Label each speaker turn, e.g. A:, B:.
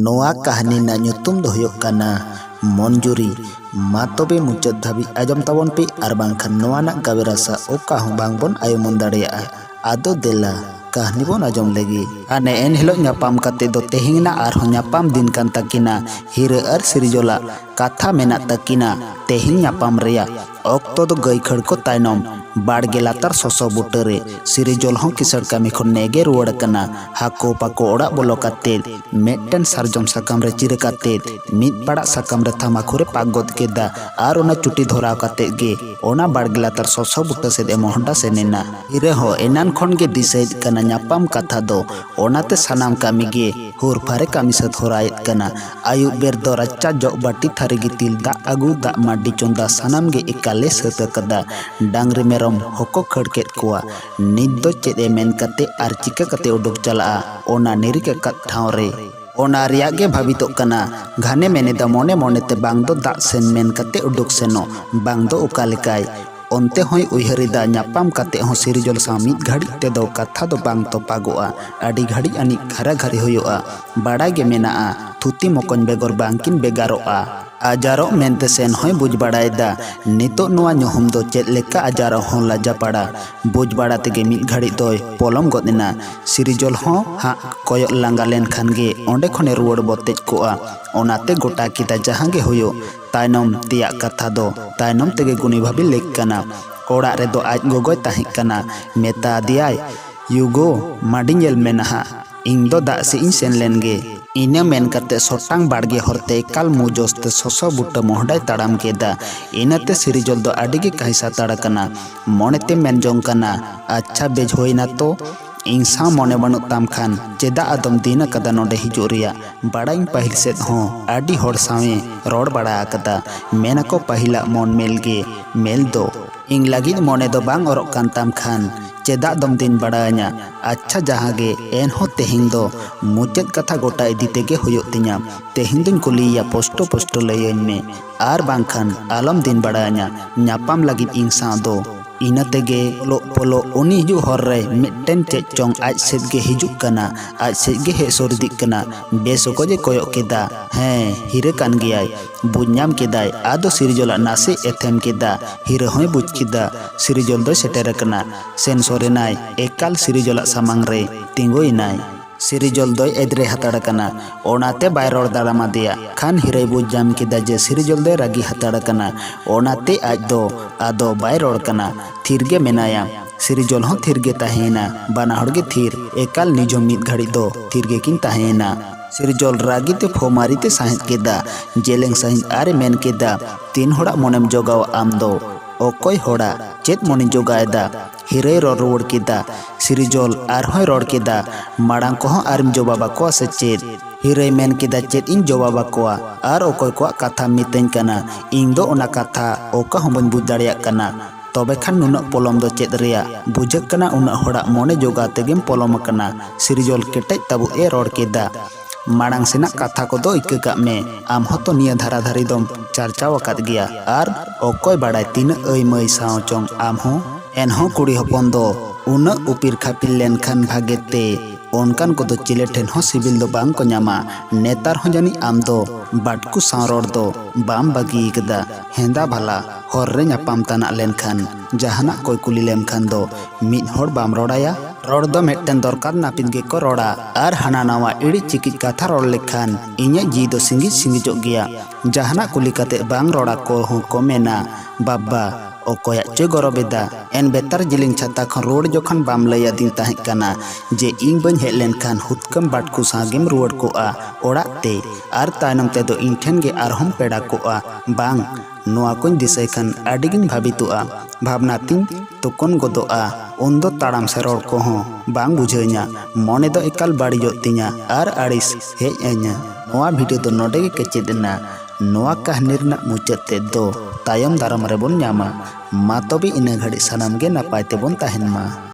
A: नोआ कहानी ना ᱧᱩᱛᱩᱢ ᱫᱚ ᱦᱩᱭᱩᱜ ᱠᱟᱱᱟ ᱢᱚᱱᱡᱩᱨᱤ। मा तबे मुचाद धाबी आजम ताबन पे आर बांखान नोआ ना गावेरासा ओका हूं बांग बोन आयुमन दाड़ेया आदो देला कहानी बोन आजम लेगी आने एन हिलो ᱧᱟᱯᱟᱢ कते दो तेहिंगना आर हो ᱧᱟᱯᱟᱢ दिन कान तकिना हीरा आर सिरिजोला कथा मेना तकिना तेहिं ᱧᱟᱯᱟᱢ रेया ऑक्तो दो गई खड़ को तायनम बाड़गे लातार सोसो बुटरे सिरिजोल हों किसड़ कामी खन नेगे रुवड़ कना हाको पाको ओड़ा बोलो कते मेटन सारजम साकाम रे चिर कते मिद पड़ा साकाम रे थामाखुरे पागोद केदा आर ओना चुटी धोराव कते गे ओना बाड़गे लातार सोसो बुटा सेद एमोहंडा सेनेना हिरे हो एनान खन गे दिसैद कना ᱧᱟᱯᱟᱢ कथा दो ओनाते सनाम कामी गे हुर फारे कामी से धोरायत कना आयु बेर दो रच्चा जग बाटी थारे गितिल दा आगु दा माडी चोंदा सनाम गे एकाले सत कदा डांगरी मेरम होको खड़केत कोआ नित दो चेद मेन कते आर चिका कते उडुक चला ओना निरिके कत ठाव रे ओना रिया गे भाबितो कना घाने मेने दा मोने मोने ते बांग दो दा सेन मेन कते उडुक सेनो बांग दो उका लेकाय ओनते होय उयहरिदा ᱧᱟᱯᱟᱢ कते हो सिरिजोल सा मिद घड़ी ते दो कथा दो बांग तो पागोआ आडी घड़ी अनि घरा घरी होयोआ बाड़ा गे मेनाआ थुती मोकन बेगोर बांकिन बेगारोआ आजारो मेनते सेन होय बुझ बाड़ायदा नितो नोआ ñuhum दो चेद लेका आजारो हो लाजा पाड़ा बुझ बाड़ा तेगे मिद घड़ी दोय पोलम गोदना सिरिजोल हो हा कोयो लांगा लेन खान गे ओंडे खने रुवड़ बोतेज कोआ ओनाते गोटा किदा जहां गे होयो तायनम तिया कथा दो तायनम तेगे गुनी भाबी लेक कना ओड़ा रे दो आज गोगोय ताहि कना मेता दियाय युगो माडिंगेल मेनाहा इंग दो दा से इन सेन लेन गे इना मेन कते सोटांग बाड़गे हरते काल मुजोस्ते सोसो बुट्टा मोहडाय ताड़ाम केदा इनाते सिरिजोल दो आडिगे काहिसा ताड़ा कना मोनेते मेन जोंग कना अच्छा बेज होइना तो इंसा मोने बनु ताम खान चेदा आदम दिन कदा नोडे हिजु रिया बाड़ाई पहिल सेद हो आडी होड़ सावे रोड बाड़ा कदा मेनako पहिला मोन मेलगे मेल दो इंग लागिद मोने दो बांग औरक कान ताम खान चेदा दम दिन बाड़ाया अच्छा जहागे एन हो तेहिंग दो मुचेद कथा गोटा इदी तेगे होयोग तिया तेहिंग दुन कुलिया पोस्टो पोस्टो लयन में आर बांखान आलम दिन बाड़ाया ᱧᱟᱯᱟᱢ लागिद इंग सा दो इना तेगे पोलो पोलो उनी हिजु हर रे मिट्टन चेद चोंग आज सेद गे हिजु कना आज सेद गे हे सोरदिक कना बेसोको जे कोयो केदा हैं हिरे कान गियाय बुझ ᱧᱟᱢ केदाय आदो सिरिजोला नासे एथेम केदा हिरे होय बुझ केदा सिरिजोल दो सेटेर कना सेन सोरेनाय एकाल सिरिजोला सामांग रे तिंगोइनाय सिरिजोल दोय एद्रे हताड़ कना ओनाते बाय रोड दाड़ामा दिया खान हिरे बुझ जाम केदा जे सिरिजोल दोय रागी हताड़ कना ओनाते आज दो आदो बाय रोड कना थिरगे मेनाया सिरिजोल हो थिरगे ताहेना बाना हड़गे थिर एकाल निजो मिद घड़ी दो थिरगे किन ताहेना सिरिजोल रागीते फोमारीते साहित केदा जेलेंग साहित आरे मेन केदा तीन होड़ा मोनेम जोगाव आम दो ओकोय होड़ा चेत मोनी जोगायदा हिरे रोड केदा सिरिजोल आरहोय रोड केदा माड़ांग को आरम जोबाबा को से चेत हिरे मेन केदा चेत इन जोबाबा को आर ओकोय को कथा मितेन कना इन दो ओना कथा ओका हम बन बुझ दाड़िया कना तबे खान नुना पोलम दो चेद रिया बुझक कना उना होड़ा मोने जोगा तेगेम पोलम कना सिरिजोल केटेज ताबु ए रोड केदा माड़ांग सेना कथा को दो इक्का का में आम होतो निया धारा धारी दम चर्चा वकात गया आर ओकोय बाड़ाय तीन अय मय साव चोंग आम हो एन हो कुड़ी हपन दो उना उपिर खापिल लेन खान भागेते ओनकान को दो चिले ठेन हो सिबिल दो बांग को ᱧᱟᱢᱟ नेतार हो जानी आम दो बाटकू साव रोड दो बाम बागी कदा हेंदा भला हर रे ᱧᱟᱯᱟᱢ ताना लेन खान जहाना कोई कुली लेम खान दो मिद होड़ बाम रोड़ाया रोड दो मेटन दरकार नापिद गे को रोड़ा आर हाना नावा इड़ी चिकिच कथा रोड़ लेखान इnye जी दो सिंगिज सिंगिजोग गया जहाना कुली कते बांग रोड़ा को हो को मेना बाबा ओकोया चे गरबेदा एन बेतार जिलिंग छाता खन रोड जोखन बाम लया दिन ताहे कना जे इंग बन हे लेन खान हुतकम बाटकू सागेम रुवड़ कोआ ओड़ा ते आर तायनम ते दो इंठेन गे आरहम पेड़ा कोआ बांग नोआ कोन दिसै खान आडिगिन भाबितुआ भावनातिन तोकन गोदोआ उन्दो ताड़ाम से रोड को हो बांग बुझेኛ मोने दो एकाल बाड़िजो तिया आर आड़िस हेज अኛ नोआ वीडियो दो नोडे गे केचेदना नोआ कहानी रना मुचाद ते दो तायम दाराम रे बोन ᱧᱟᱢᱟ मा तबे इना घड़ी सनाम गे नापाय ते बोन ताहेन मा।